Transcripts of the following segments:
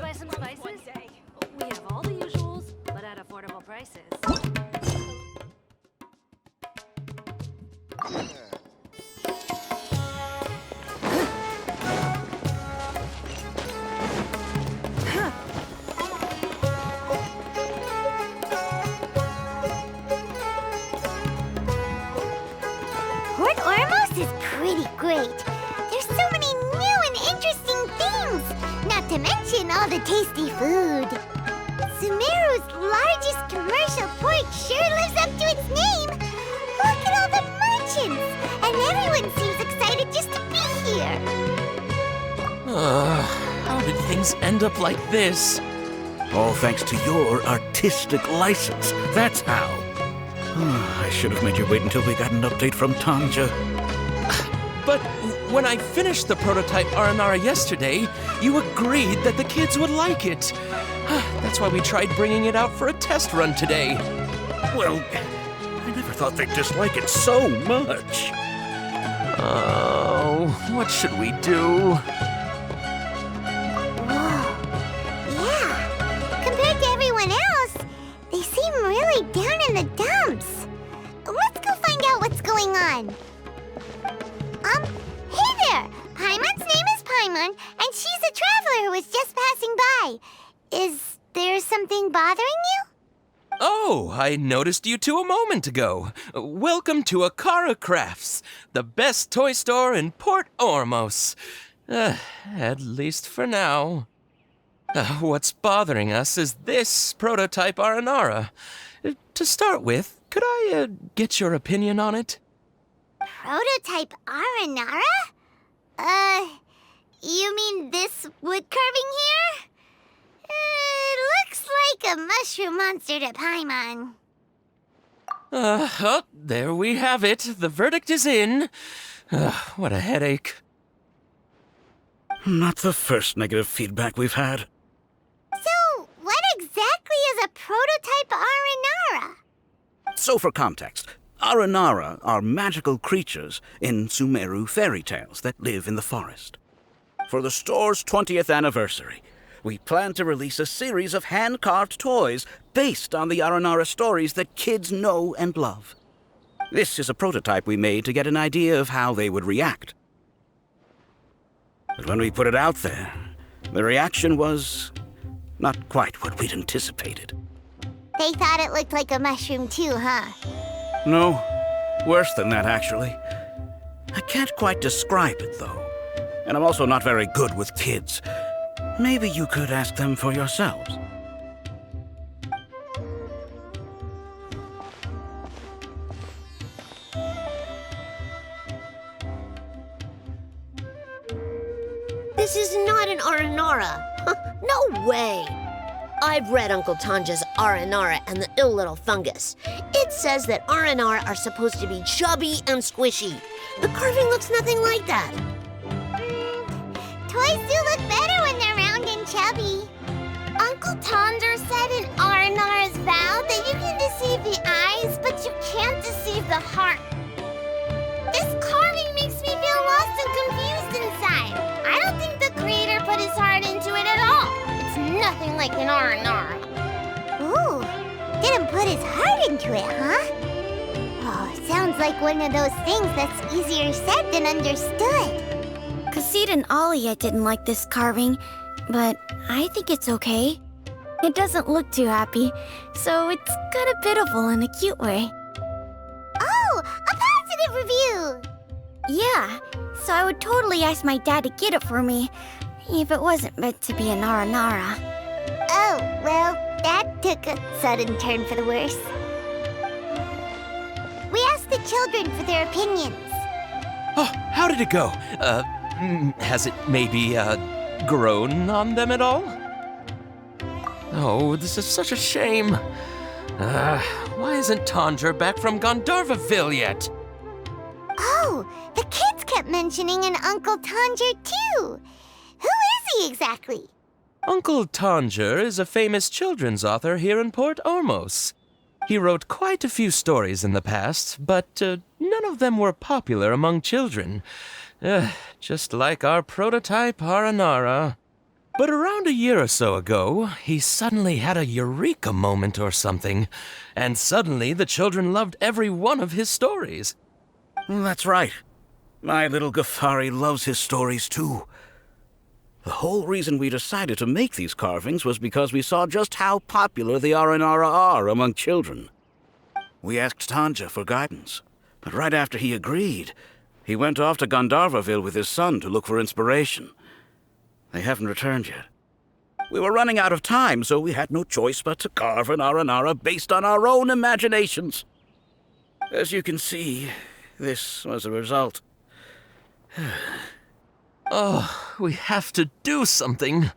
buy some spices? We have all the usuals, but at affordable prices. Port Ormos is pretty great. There's so many new and interesting things, not to mention all the tasty food. Sumeru's largest commercial port sure lives up to its name. Look at all the merchants, and everyone seems excited just to be here. How did things end up like this? All thanks to your artistic license. That's how. I should have made you wait until we got an update from Tanja. But when I finished the prototype Aranara yesterday, you agreed that the kids would like it. That's why we tried bringing it out for a test run today. Well, I never thought they'd dislike it so much. Oh, what should we do? Yeah, compared to everyone else, they seem really down in the dumps. Let's go find out what's going on. Hey there! Paimon's name is Paimon, and she's a traveler who was just passing by. Is there something bothering you? Oh, I noticed you two a moment ago. Welcome to Akara Crafts, the best toy store in Port Ormos. At least for now. What's bothering us is this prototype Aranara. To start with, could I get your opinion on it? Prototype Aranara? You mean this wood carving here? It looks like a mushroom monster to Paimon. Oh, there we have it. The verdict is in. What a headache. Not the first negative feedback we've had. So, what exactly is a prototype Aranara? So for context, Aranara are magical creatures in Sumeru fairy tales that live in the forest. For the store's 20th anniversary, we plan to release a series of hand-carved toys based on the Aranara stories that kids know and love. This is a prototype we made to get an idea of how they would react. But when we put it out there, the reaction was not quite what we'd anticipated. They thought it looked like a mushroom too, huh? No, worse than that, actually. I can't quite describe it, though. And I'm also not very good with kids. Maybe you could ask them for yourselves. This is not an Aranara. No way. I've read Uncle Tanja's Aranara and the Ill Little Fungus. It says that Aranara are supposed to be chubby and squishy. The carving looks nothing like that. Toys do look better when they're round and chubby. Uncle Tonder said in Aranara's vow that you can deceive the eyes, but you can't deceive the heart. This carving makes me feel lost and confused inside. I don't think the creator put his heart into it at all. It's nothing like an Aranara. Ooh, didn't put his heart into it, huh? Oh, sounds like one of those things that's easier said than understood. Cassid and Alia didn't like this carving, but I think it's okay. It doesn't look too happy, so it's kind of pitiful in a cute way. Oh, a positive review! Yeah, so I would totally ask my dad to get it for me, if it wasn't meant to be an Aranara. Oh, well, that took a sudden turn for the worse. We asked the children for their opinions. Oh, how did it go? Has it maybe, grown on them at all? Oh, this is such a shame. Why isn't Tanja back from Gandharvaville yet? Oh, the kids kept mentioning an Uncle Tanger, too. Who is he exactly? Uncle Tanger is a famous children's author here in Port Ormos. He wrote quite a few stories in the past, but none of them were popular among children. Just like our prototype Aranara. But around a year or so ago, he suddenly had a eureka moment or something, and suddenly the children loved every one of his stories. That's right. My little Ghaffari loves his stories too. The whole reason we decided to make these carvings was because we saw just how popular the Aranara are among children. We asked Tanja for guidance, but right after he agreed, he went off to Gandharvaville with his son to look for inspiration. They haven't returned yet. We were running out of time, so we had no choice but to carve an Aranara based on our own imaginations. As you can see, this was the result. Oh, we have to do something.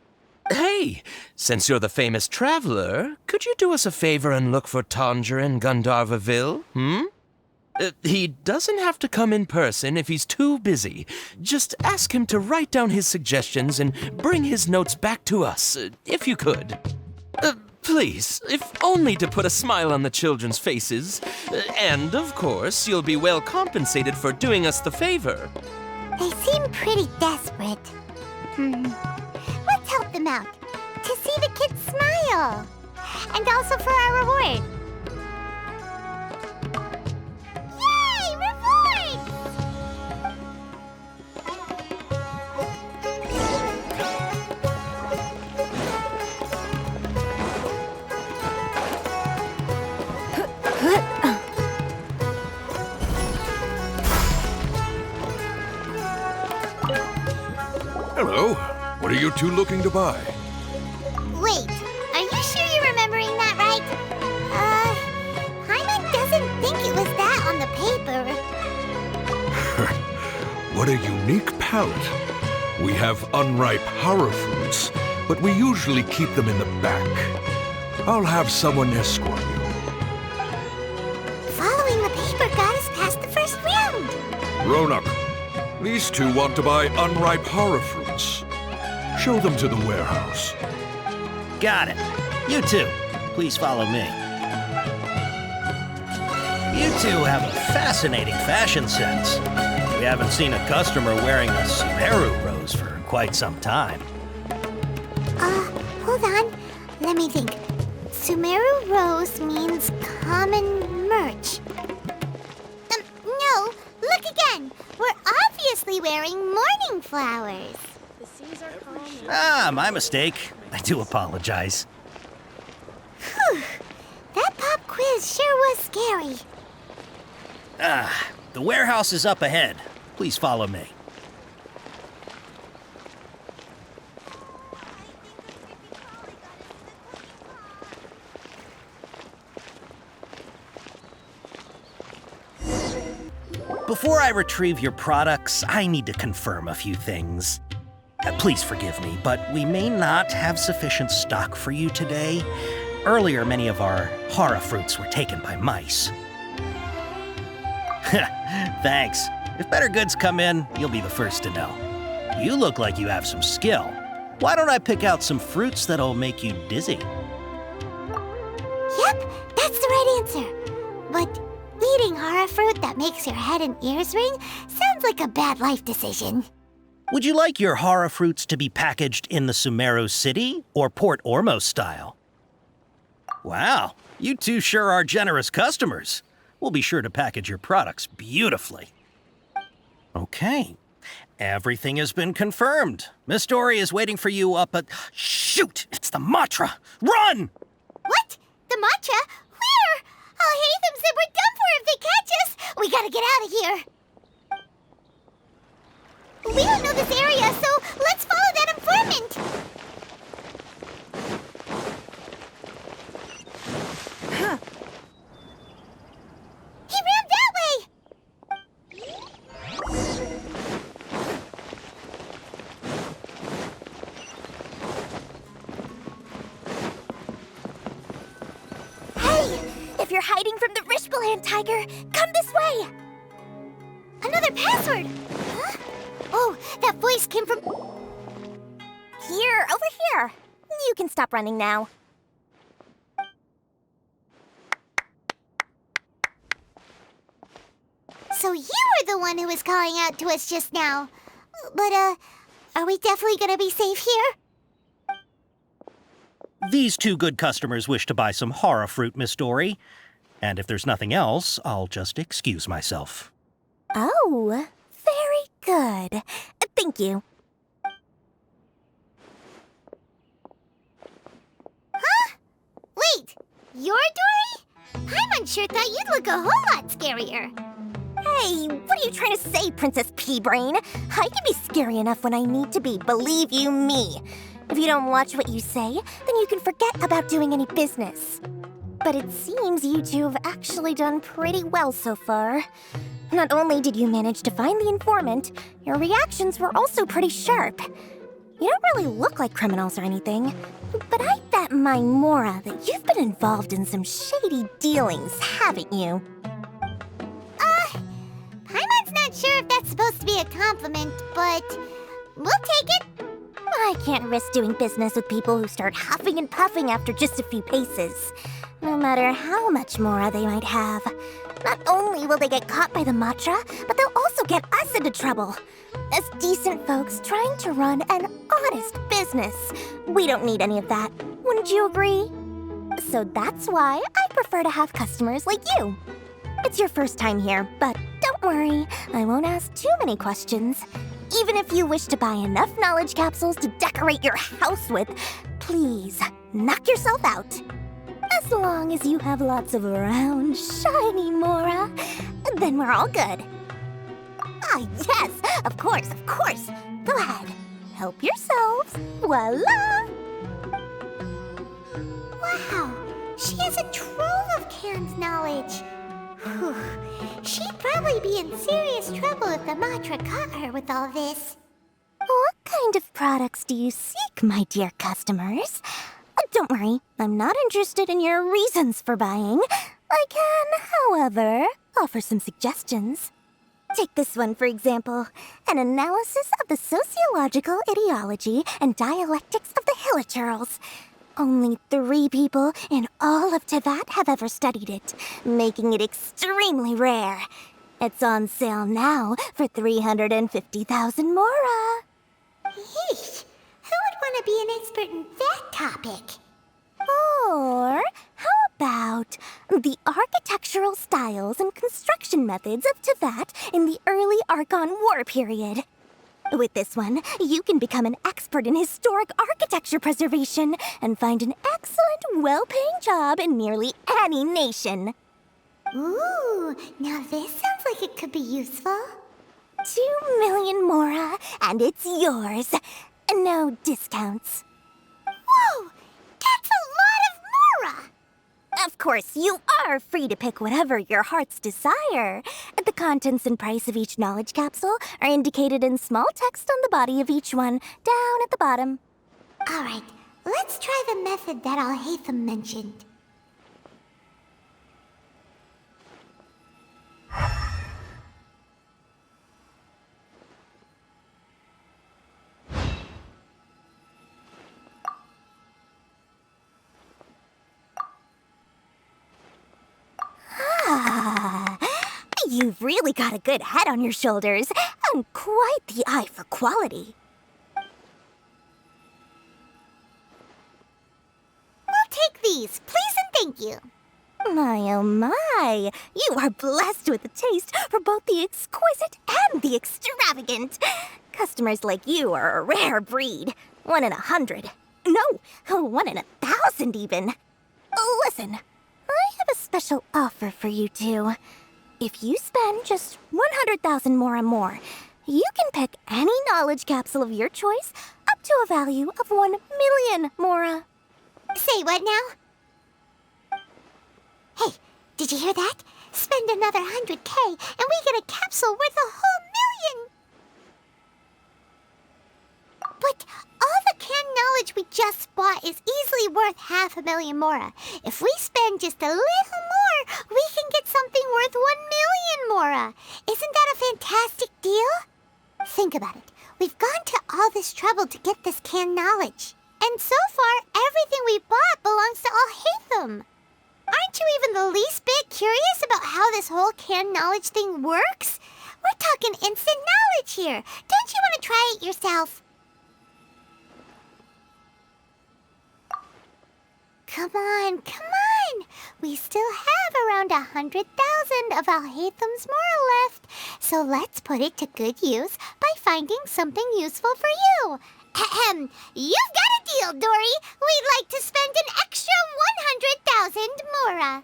Hey, since you're the famous traveler, could you do us a favor and look for Tanja in Gandharvaville, He doesn't have to come in person if he's too busy. Just ask him to write down his suggestions and bring his notes back to us, if you could. Please, if only to put a smile on the children's faces. And, of course, you'll be well compensated for doing us the favor. They seem pretty desperate. Let's help them out. To see the kids smile. And also for our reward. Yay! Rewards! Hello. What are you two looking to buy? Wait, are you sure you're remembering that right? Hyman doesn't think it was that on the paper. What a unique palette. We have unripe horror fruits, but we usually keep them in the back. I'll have someone escort you. Following the paper got us past the first round. Ronak, these two want to buy unripe horror fruits. Show them to the warehouse. Got it. You two, please follow me. You two have a fascinating fashion sense. We haven't seen a customer wearing a Sumeru rose for quite some time. Hold on. Let me think. Sumeru Rose means common merch. No, look again. We're obviously wearing morning flowers. Ah, my mistake. I do apologize. Whew. That pop quiz sure was scary. The warehouse is up ahead. Please follow me. Before I retrieve your products, I need to confirm a few things. Please forgive me, but we may not have sufficient stock for you today. Earlier, many of our hara fruits were taken by mice. Thanks. If better goods come in, you'll be the first to know. You look like you have some skill. Why don't I pick out some fruits that'll make you dizzy? Yep, that's the right answer. But eating hara fruit that makes your head and ears ring sounds like a bad life decision. Would you like your hara fruits to be packaged in the Sumeru City or Port Ormos style? Wow, you two sure are generous customers. We'll be sure to package your products beautifully. Okay, everything has been confirmed. Miss Dory is waiting for you up at... Shoot, it's the Matra! Run! What? The matcha? Where? I'll hate them said we're done for if they catch us. We gotta get out of here. We don't know this area, so let's follow that informant. He ran that way. Hey, if you're hiding from the Rishbaland tiger, come this way. Another password. Huh? Oh, that voice came from... Here, over here. You can stop running now. So you were the one who was calling out to us just now. But, are we definitely gonna be safe here? These two good customers wish to buy some horror fruit, Miss Dory. And if there's nothing else, I'll just excuse myself. Oh, very good. Thank you. Huh? Wait, you're Dory? Paimon thought you'd look a whole lot scarier. Hey, what are you trying to say, Princess Pea-Brain? I can be scary enough when I need to be, believe you me. If you don't watch what you say, then you can forget about doing any business. But it seems you two have actually done pretty well so far. Not only did you manage to find the informant, your reactions were also pretty sharp. You don't really look like criminals or anything, but I bet my Mora that you've been involved in some shady dealings, haven't you? Paimon's not sure if that's supposed to be a compliment, but we'll take it. I can't risk doing business with people who start huffing and puffing after just a few paces, no matter how much Mora they might have. Not only will they get caught by the Matra, but they'll also get us into trouble. As decent folks trying to run an honest business, we don't need any of that. Wouldn't you agree? So that's why I prefer to have customers like you. It's your first time here, but don't worry, I won't ask too many questions. Even if you wish to buy enough knowledge capsules to decorate your house with, please, knock yourself out. As long as you have lots of round, shiny Mora, then we're all good. Ah, yes, of course. Go ahead, help yourselves. Voila! Wow, she has a trove of canned knowledge. Whew. She'd probably be in serious trouble if the Matra caught her with all this. What kind of products do you seek, my dear customers? Don't worry, I'm not interested in your reasons for buying. I can, however, offer some suggestions. Take this one, for example. An analysis of the sociological ideology and dialectics of the Hilichurls. Only 3 people in all of Teyvat have ever studied it, making it extremely rare. It's on sale now for 350,000 Mora. Yeesh, who would want to be an expert in that topic? Or how about the architectural styles and construction methods of Teyvat in the early Archon War period? With this one, you can become an expert in historic architecture preservation and find an excellent, well-paying job in nearly any nation. Ooh, now this sounds like it could be useful. 2 million Mora, and it's yours. No discounts. Whoa, that's a lot of Mora! Of course, you are free to pick whatever your heart's desire. The contents and price of each knowledge capsule are indicated in small text on the body of each one, down at the bottom. All right, let's try the method that Al-Haytham mentioned. You've really got a good head on your shoulders, and quite the eye for quality. We'll take these, please and thank you. My oh my, you are blessed with a taste for both the exquisite and the extravagant. Customers like you are a rare breed. 1 in 100. No, 1 in 1,000 even. Listen, I have a special offer for you two. If you spend just 100,000 more, you can pick any knowledge capsule of your choice up to a value of 1 million Mora. Say what now? Hey, did you hear that? Spend another 100K and we get a capsule worth a whole 1 million! But all the canned knowledge we just bought is easily worth 500,000 Mora. If we spend just a little more, we can get something worth 1 million Mora. Isn't that a fantastic deal? Think about it. We've gone to all this trouble to get this canned knowledge. And so far, everything we bought belongs to Al-Haytham. Aren't you even the least bit curious about how this whole canned knowledge thing works? We're talking instant knowledge here. Don't you want to try it yourself? Come on, come on! We still have around 100,000 of Alhaitham's Mora left, so let's put it to good use by finding something useful for you. Ahem. You've got a deal, Dory. We'd like to spend an extra 100,000 Mora.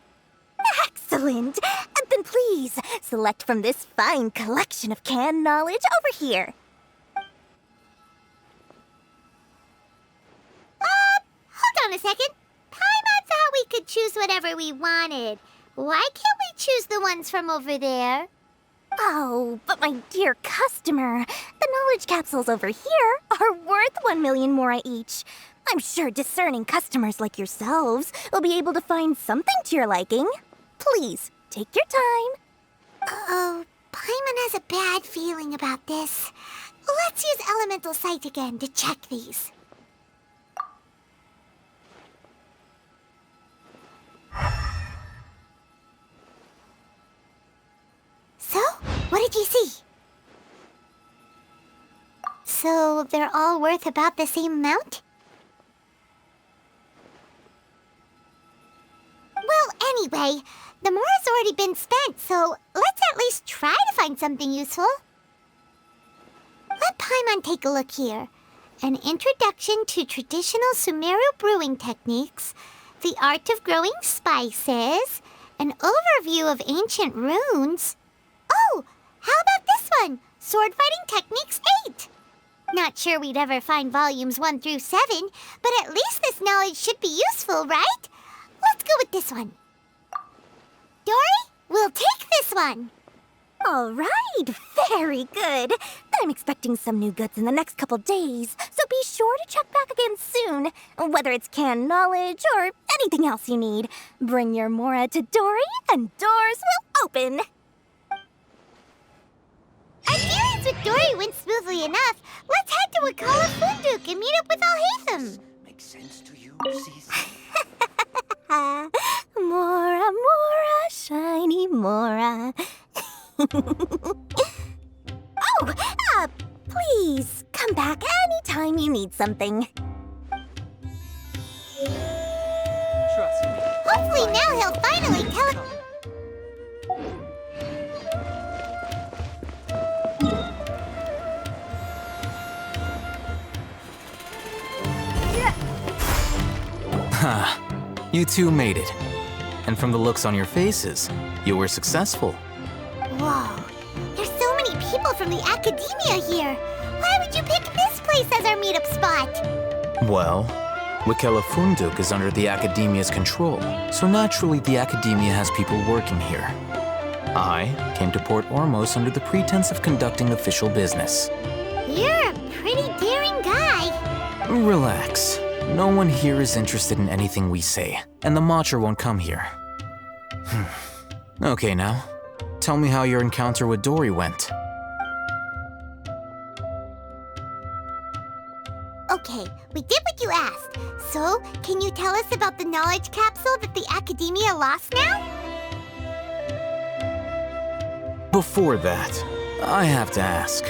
Excellent! Then please, select from this fine collection of canned knowledge over here. Hold on a second. Paimon thought we could choose whatever we wanted. Why can't we choose the ones from over there? Oh, but my dear customer, the knowledge capsules over here are worth 1 million Mora each. I'm sure discerning customers like yourselves will be able to find something to your liking. Please, take your time. Oh, Paimon has a bad feeling about this. Let's use Elemental Sight again to check these. So, what did you see? So, they're all worth about the same amount? Well, anyway, the Mora's already been spent, so let's at least try to find something useful. Let Paimon take a look here. An introduction to traditional Sumeru brewing techniques, the art of growing spices, an overview of ancient runes. Oh, how about this one? Sword Fighting Techniques 8. Not sure we'd ever find volumes 1 through 7, but at least this knowledge should be useful, right? Let's go with this one. Dory, we'll take this one. All right, very good. I'm expecting some new goods in the next couple days, so be sure to check back again soon. Whether it's canned knowledge or anything else you need, bring your Mora to Dory and doors will open. Our dealings with Dory went smoothly enough. Let's head to Wakala Funduk and meet up with Alhaitham. Makes sense to you, Mora, Mora, shiny Mora. Please come back anytime you need something. Trust me. Hopefully now he'll finally tell us. You two made it. And from the looks on your faces, you were successful. Whoa, there's so many people from the academia here. Why would you pick this place as our meetup spot? Well, Wakela Funduk is under the Academia's control, so naturally the Academia has people working here. I came to Port Ormos under the pretense of conducting official business. You're a pretty daring guy. Relax. No one here is interested in anything we say, and the Matcha won't come here. Okay now, tell me how your encounter with Dory went. Okay, we did what you asked. So, can you tell us about the knowledge capsule that the academia lost now? Before that, I have to ask,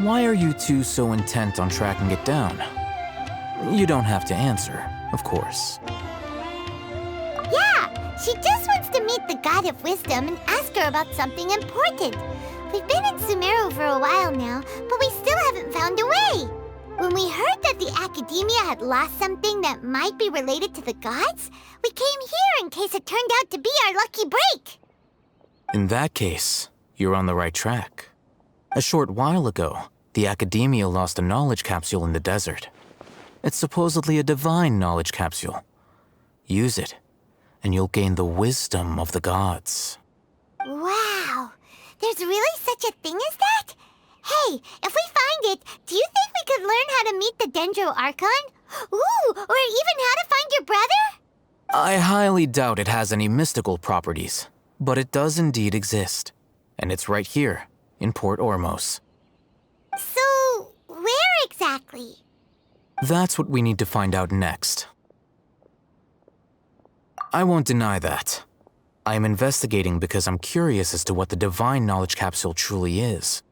why are you two so intent on tracking it down? You don't have to answer, of course. Yeah, she just wants to meet the God of Wisdom and ask her about something important. We've been in Sumeru for a while now, but we still haven't found a way. When we heard that the Academia had lost something that might be related to the gods, we came here in case it turned out to be our lucky break. In that case, you're on the right track. A short while ago, the Academia lost a knowledge capsule in the desert. It's supposedly a divine knowledge capsule. Use it, and you'll gain the wisdom of the gods. Wow, there's really such a thing as that? Hey, if we find it, do you think we could learn how to meet the Dendro Archon? Ooh, or even how to find your brother? I highly doubt it has any mystical properties, but it does indeed exist. And it's right here, in Port Ormos. So, where exactly? That's what we need to find out next. I won't deny that. I am investigating because I'm curious as to what the divine knowledge capsule truly is.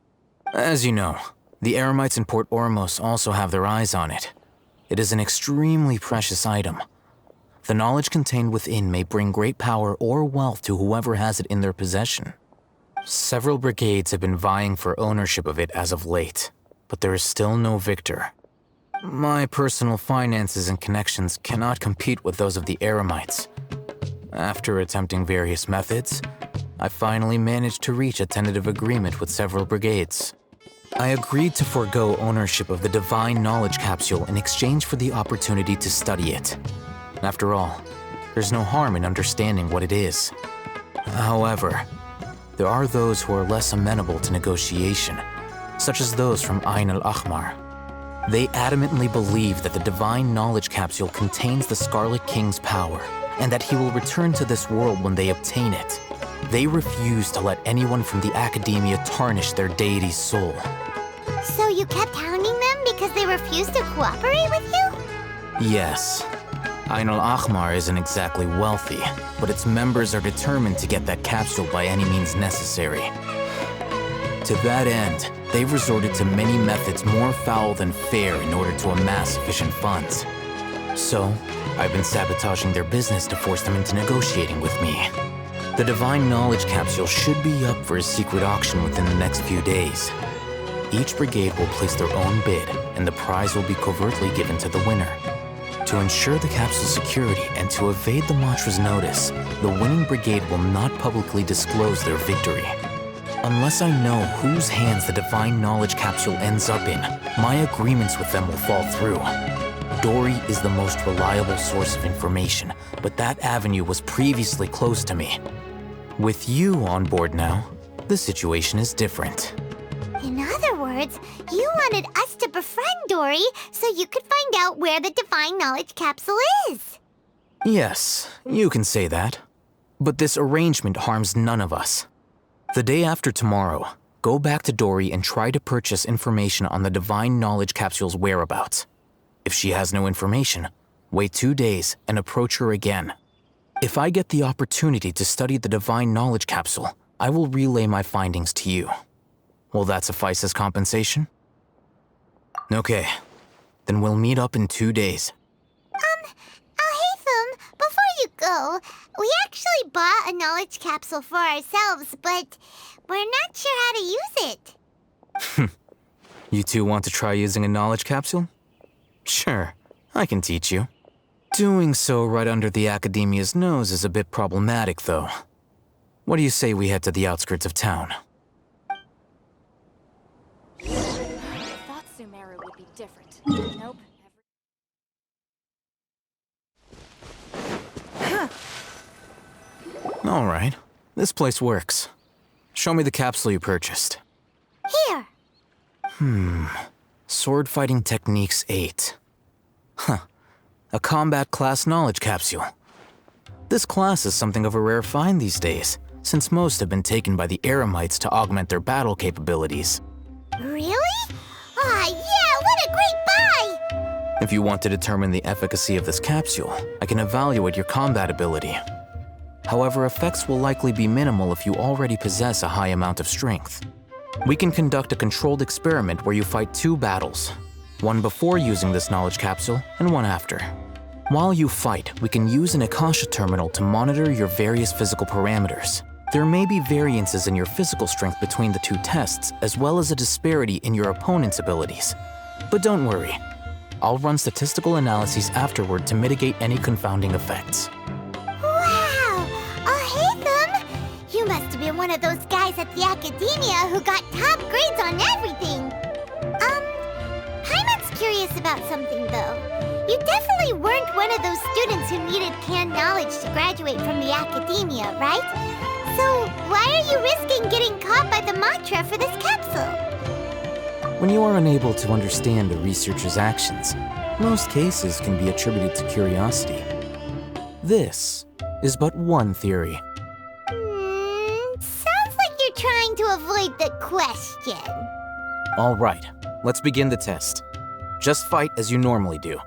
As you know, the Eremites in Port Ormos also have their eyes on it. It is an extremely precious item. The knowledge contained within may bring great power or wealth to whoever has it in their possession. Several brigades have been vying for ownership of it as of late, but there is still no victor. My personal finances and connections cannot compete with those of the Eremites. After attempting various methods, I finally managed to reach a tentative agreement with several brigades. I agreed to forego ownership of the Divine Knowledge Capsule in exchange for the opportunity to study it. After all, there's no harm in understanding what it is. However, there are those who are less amenable to negotiation, such as those from Ain al-Ahmar. They adamantly believe that the Divine Knowledge Capsule contains the Scarlet King's power, and that he will return to this world when they obtain it. They refuse to let anyone from the Academia tarnish their deity's soul. So you kept hounding them because they refused to cooperate with you? Yes. Ain al-Ahmar isn't exactly wealthy, but its members are determined to get that capsule by any means necessary. To that end, they've resorted to many methods more foul than fair in order to amass sufficient funds. So, I've been sabotaging their business to force them into negotiating with me. The Divine Knowledge Capsule should be up for a secret auction within the next few days. Each brigade will place their own bid, and the prize will be covertly given to the winner. To ensure the capsule's security and to evade the Matra's notice, the winning brigade will not publicly disclose their victory. Unless I know whose hands the Divine Knowledge Capsule ends up in, my agreements with them will fall through. Dory is the most reliable source of information, but that avenue was previously closed to me. With you on board now, the situation is different. In other words, you wanted us to befriend Dory so you could find out where the Divine Knowledge Capsule is. Yes, you can say that. But this arrangement harms none of us. The day after tomorrow, go back to Dory and try to purchase information on the Divine Knowledge Capsule's whereabouts. If she has no information, wait 2 days and approach her again. If I get the opportunity to study the Divine Knowledge Capsule, I will relay my findings to you. Will that suffice as compensation? Okay, then we'll meet up in 2 days. Alhaitham, before you go, we actually bought a knowledge capsule for ourselves, but we're not sure how to use it. You two want to try using a knowledge capsule? Sure, I can teach you. Doing so right under the Academia's nose is a bit problematic, though. What do you say we head to the outskirts of town? I thought Sumeru would be different. Nope. All right, this place works. Show me the capsule you purchased. Here. Sword Fighting Techniques 8. Huh. A combat class knowledge capsule. This class is something of a rare find these days, since most have been taken by the Eremites to augment their battle capabilities. Really? Aw, yeah, what a great buy! If you want to determine the efficacy of this capsule, I can evaluate your combat ability. However, effects will likely be minimal if you already possess a high amount of strength. We can conduct a controlled experiment where you fight 2 battles, one before using this knowledge capsule and one after. While you fight, we can use an Akasha terminal to monitor your various physical parameters. There may be variances in your physical strength between the 2 tests, as well as a disparity in your opponent's abilities. But don't worry, I'll run statistical analyses afterward to mitigate any confounding effects. Wow! Alhaitham! You must have been one of those guys at the Academia who got top grades on everything. Paimon's curious about something, though. You definitely weren't one of those students who needed canned knowledge to graduate from the Academia, right? So why are you risking getting caught by the Matra for this capsule? When you are unable to understand a researcher's actions, most cases can be attributed to curiosity. This is but one theory. Sounds like you're trying to avoid the question. All right, let's begin the test. Just fight as you normally do.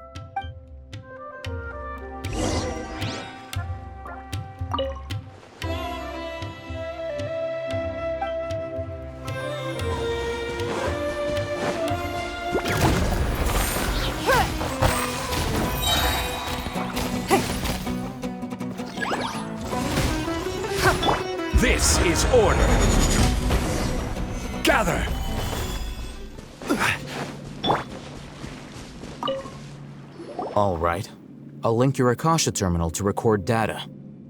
This is order. Gather! All right. I'll link your Akasha terminal to record data.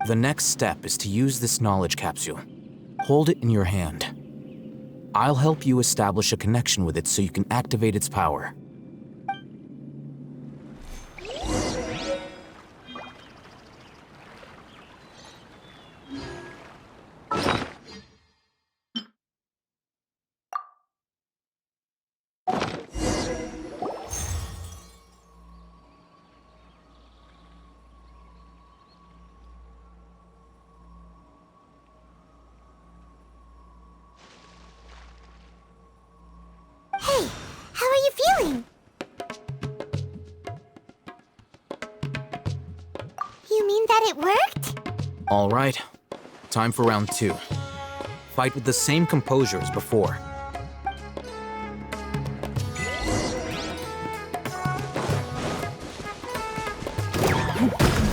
The next step is to use this knowledge capsule. Hold it in your hand. I'll help you establish a connection with it so you can activate its power. Hey, how are you feeling? You mean that it worked? All right. Time for round 2. Fight with the same composure as before.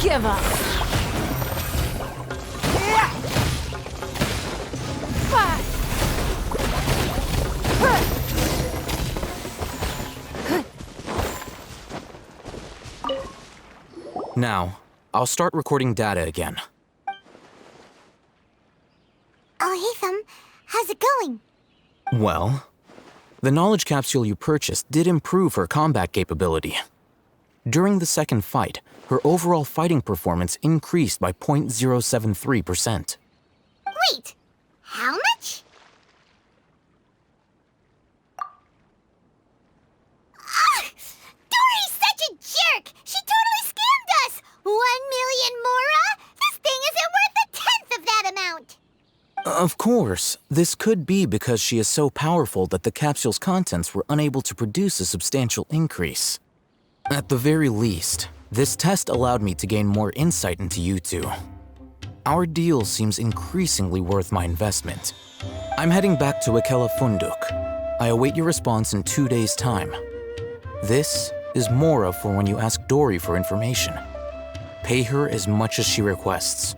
Give up. Now, I'll start recording data again. Oh, hey, how's it going? Well, the knowledge capsule you purchased did improve her combat capability. During the second fight, her overall fighting performance increased by 0.073%. Wait, how much? Dory's such a jerk! She totally scammed us! 1 million mora? This thing isn't worth a tenth of that amount! Of course, this could be because she is so powerful that the capsule's contents were unable to produce a substantial increase. At the very least, this test allowed me to gain more insight into you two. Our deal seems increasingly worth my investment. I'm heading back to Akela Funduk. I await your response in 2 days' time. This is Mora for when you ask Dory for information. Pay her as much as she requests.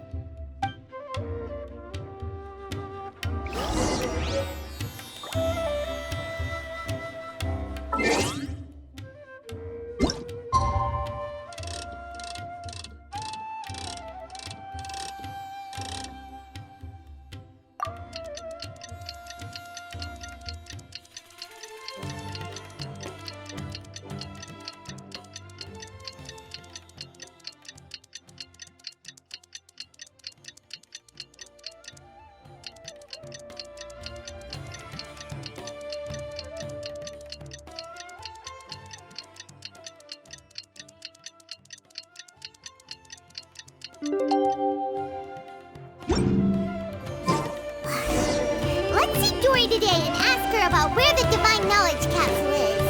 Let's see Dory today and ask her about where the divine knowledge capsule is.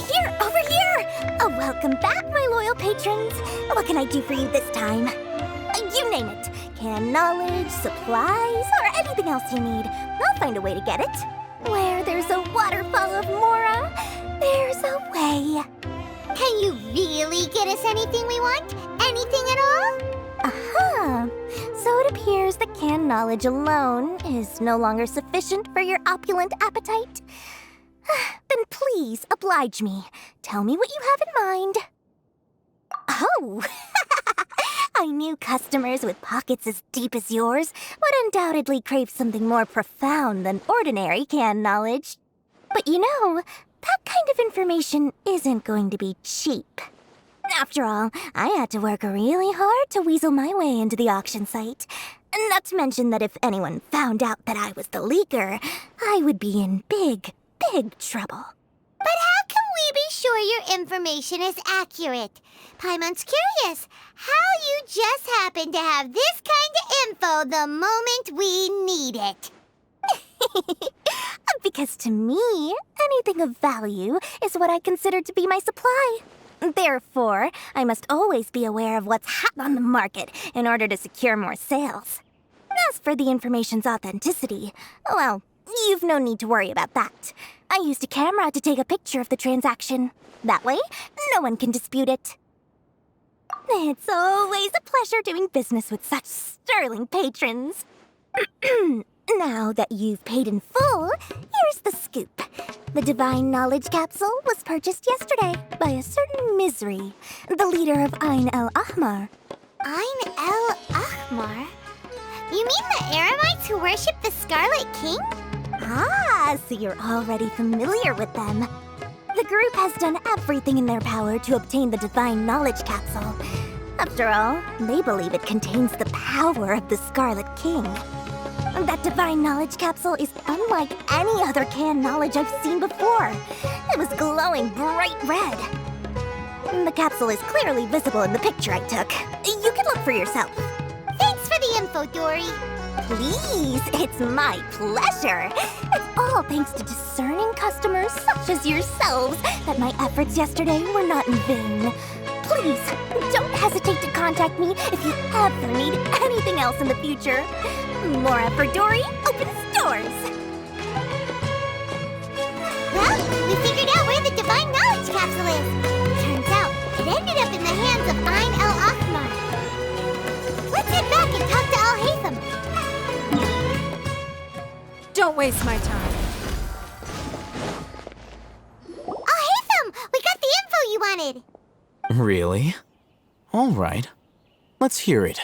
Here, over here! Oh, welcome back, my loyal patrons. What can I do for you this time? You name it. Canned knowledge, supplies, or anything else you need. I'll find a way to get it. Where there's a waterfall of Mora, there's a way. Can you really get us anything we want? Anything at all? Aha! So it appears that canned knowledge alone is no longer sufficient for your opulent appetite. Then please oblige me. Tell me what you have in mind. Oh! I knew customers with pockets as deep as yours would undoubtedly crave something more profound than ordinary canned knowledge. But you know, that kind of information isn't going to be cheap. After all, I had to work really hard to weasel my way into the auction site. Not to mention that if anyone found out that I was the leaker, I would be in big trouble. But how can we be sure your information is accurate? Paimon's curious how you just happen to have this kind of info the moment we need it. Because to me, anything of value is what I consider to be my supply. Therefore, I must always be aware of what's hot on the market in order to secure more sales. As for the information's authenticity, well, you've no need to worry about that. I used a camera to take a picture of the transaction. That way, no one can dispute it. It's always a pleasure doing business with such sterling patrons. Now that you've paid in full, here's the scoop. The Divine Knowledge Capsule was purchased yesterday by a certain Misery, the leader of Ain el-Ahmar. Ain el-Ahmar? You mean the Eremites who worship the Scarlet King? Ah, so you're already familiar with them. The group has done everything in their power to obtain the Divine Knowledge Capsule. After all, they believe it contains the power of the Scarlet King. That Divine Knowledge Capsule is unlike any other canned knowledge I've seen before. It was glowing bright red. The capsule is clearly visible in the picture I took. You can look for yourself. Thanks for the info, Dory. Please, it's my pleasure. It's all thanks to discerning customers such as yourselves that my efforts yesterday were not in vain. Please, don't hesitate to contact me if you ever need anything else in the future. More effort, Dory, opens doors. Well, we figured out where the Divine Knowledge Capsule is. Turns out, it ended up in the hands of Ain el-Ahmar. Let's head back and talk to Al-Haytham. Don't waste my time. Al-Haytham, we got the info you wanted. Really? All right. Let's hear it.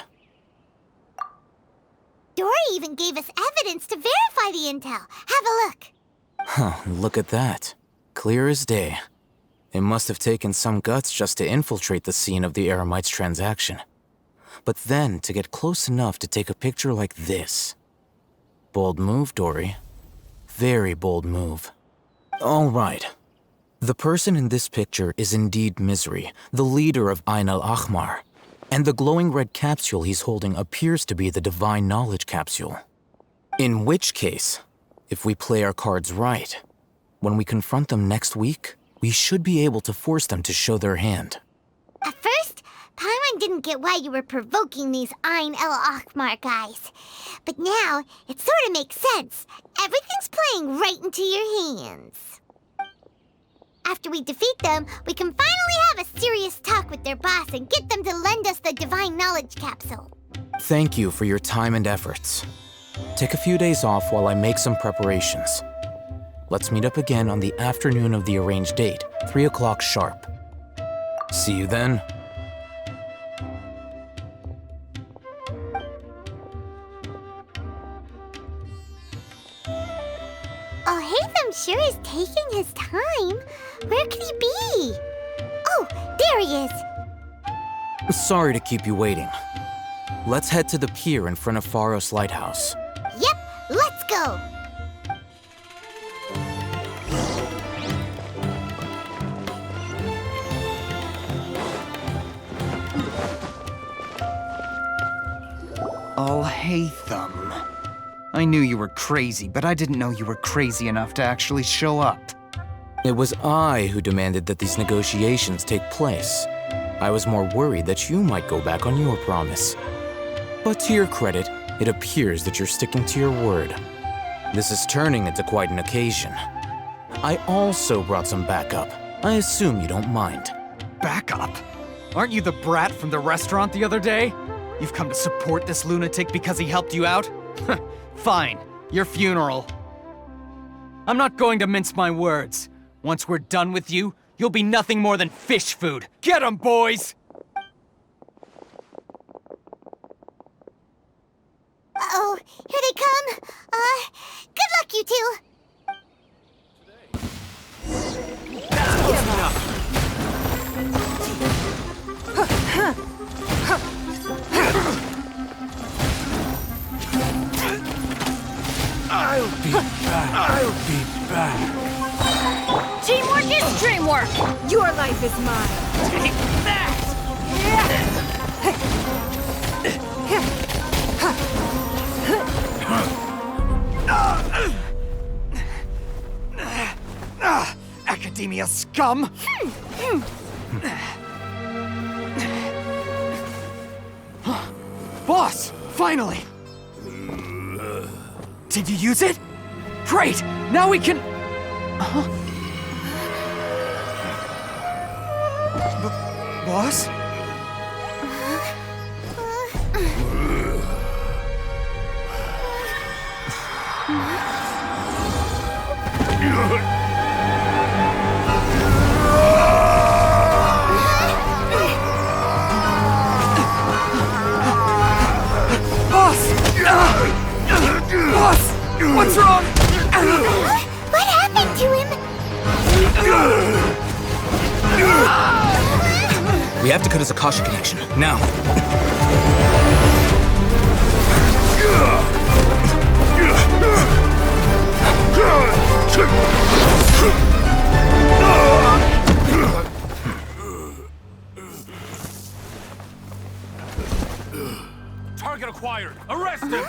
Dory even gave us evidence to verify the intel. Have a look. Huh, look at that. Clear as day. It must have taken some guts just to infiltrate the scene of the Eremites' transaction. But then to get close enough to take a picture like this. Bold move, Dory. Very bold move. All right. The person in this picture is indeed Misery, the leader of Ain el-Ahmar. And the glowing red capsule he's holding appears to be the Divine Knowledge Capsule. In which case, if we play our cards right, when we confront them next week, we should be able to force them to show their hand. At first, Paimon didn't get why you were provoking these Ain el-Ahmar guys. But now, it sort of makes sense. Everything's playing right into your hands. After we defeat them, we can finally have a serious talk with their boss and get them to lend us the Divine Knowledge Capsule. Thank you for your time and efforts. Take a few days off while I make some preparations. Let's meet up again on the afternoon of the arranged date, 3 o'clock sharp. See you then. Al-Haytham sure is taking his time. Where could he be? Oh, there he is. Sorry to keep you waiting. Let's head to the pier in front of Pharos Lighthouse. Yep, let's go. Al-Haytham. I knew you were crazy, but I didn't know you were crazy enough to actually show up. It was I who demanded that these negotiations take place. I was more worried that you might go back on your promise. But to your credit, it appears that you're sticking to your word. This is turning into quite an occasion. I also brought some backup. I assume you don't mind. Backup? Aren't you the brat from the restaurant the other day? You've come to support this lunatic because he helped you out? Fine, your funeral. I'm not going to mince my words. Once we're done with you, you'll be nothing more than fish food. Get 'em, boys! Uh-oh, here they come. Good luck, you two. I'll be back. I'll be back. Teamwork is dreamwork! Your life is mine! Take that! Academia scum! Boss! Finally! Did you use it? Great! Now we can... Boss? Boss! What's wrong? What happened to him? We have to cut his Akasha connection, now. Target acquired! Arrest him!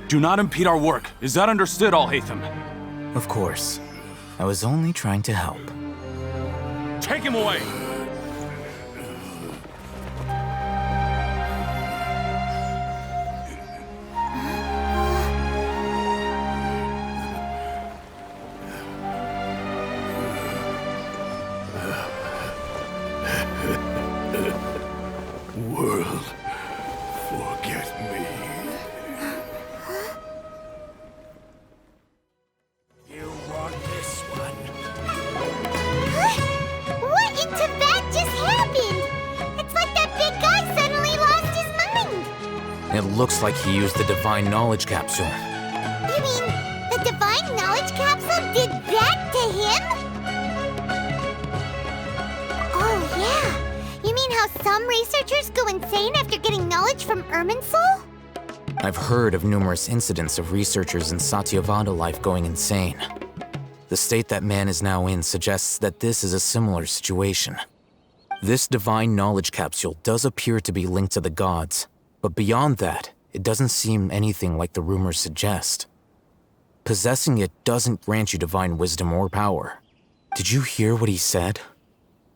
Do not impede our work. Is that understood, Al-Haytham? Of course. I was only trying to help. Take him away! World, forget me. You want this one? What in Tibet just happened? It's like that big guy suddenly lost his mind. It looks like he used the Divine Knowledge Capsule. You mean the Divine Knowledge Capsule did that to him? Oh, yeah. You mean how some researchers go insane after getting knowledge from Irminsul? I've heard of numerous incidents of researchers in Satyavada life going insane. The state that man is now in suggests that this is a similar situation. This Divine Knowledge Capsule does appear to be linked to the gods, but beyond that, it doesn't seem anything like the rumors suggest. Possessing it doesn't grant you divine wisdom or power. Did you hear what he said?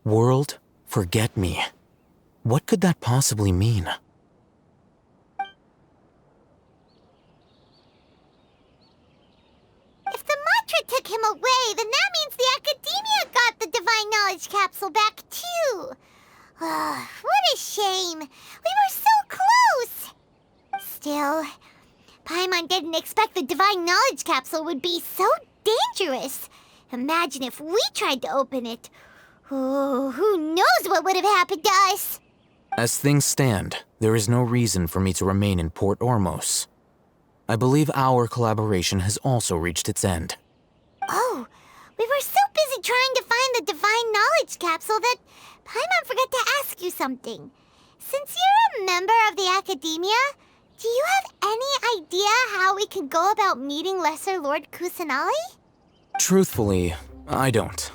World, forget me. What could that possibly mean? If the mantra took him away, then that means the Academia got the Divine Knowledge Capsule back too. What a shame. We were so close. Still, Paimon didn't expect the Divine Knowledge Capsule would be so dangerous. Imagine if we tried to open it. Oh, who knows what would have happened to us? As things stand, there is no reason for me to remain in Port Ormos. I believe our collaboration has also reached its end. Oh, we were so busy trying to find the Divine Knowledge Capsule that Paimon forgot to ask you something. Since you're a member of the Academia, do you have any idea how we can go about meeting Lesser Lord Kusanali? Truthfully, I don't.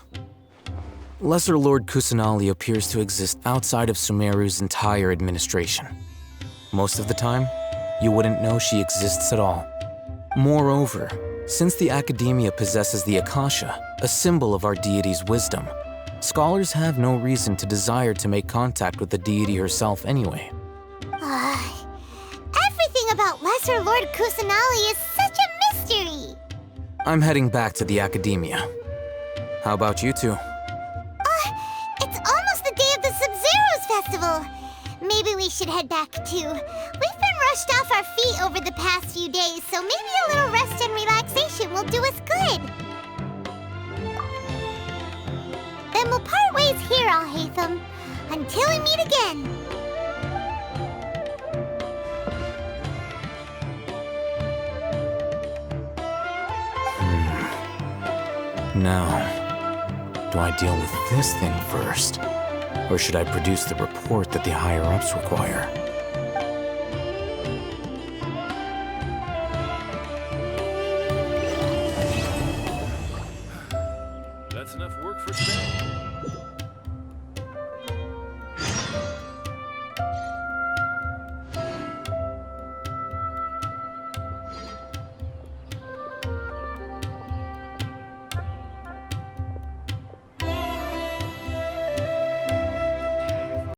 Lesser Lord Kusanali appears to exist outside of Sumeru's entire administration. Most of the time, you wouldn't know she exists at all. Moreover, since the Academia possesses the Akasha, a symbol of our deity's wisdom, scholars have no reason to desire to make contact with the deity herself anyway. Everything about Lesser Lord Kusanali is such a mystery! I'm heading back to the Academia. How about you two? It's almost the day of the Sub-Zeros Festival. Maybe we should head back too. We've been rushed off our feet over the past few days, so maybe a little rest and relaxation will do us good. Then we'll part ways here, Al-Haytham, until we meet again. Now, do I deal with this thing first? Or should I produce the report that the higher-ups require?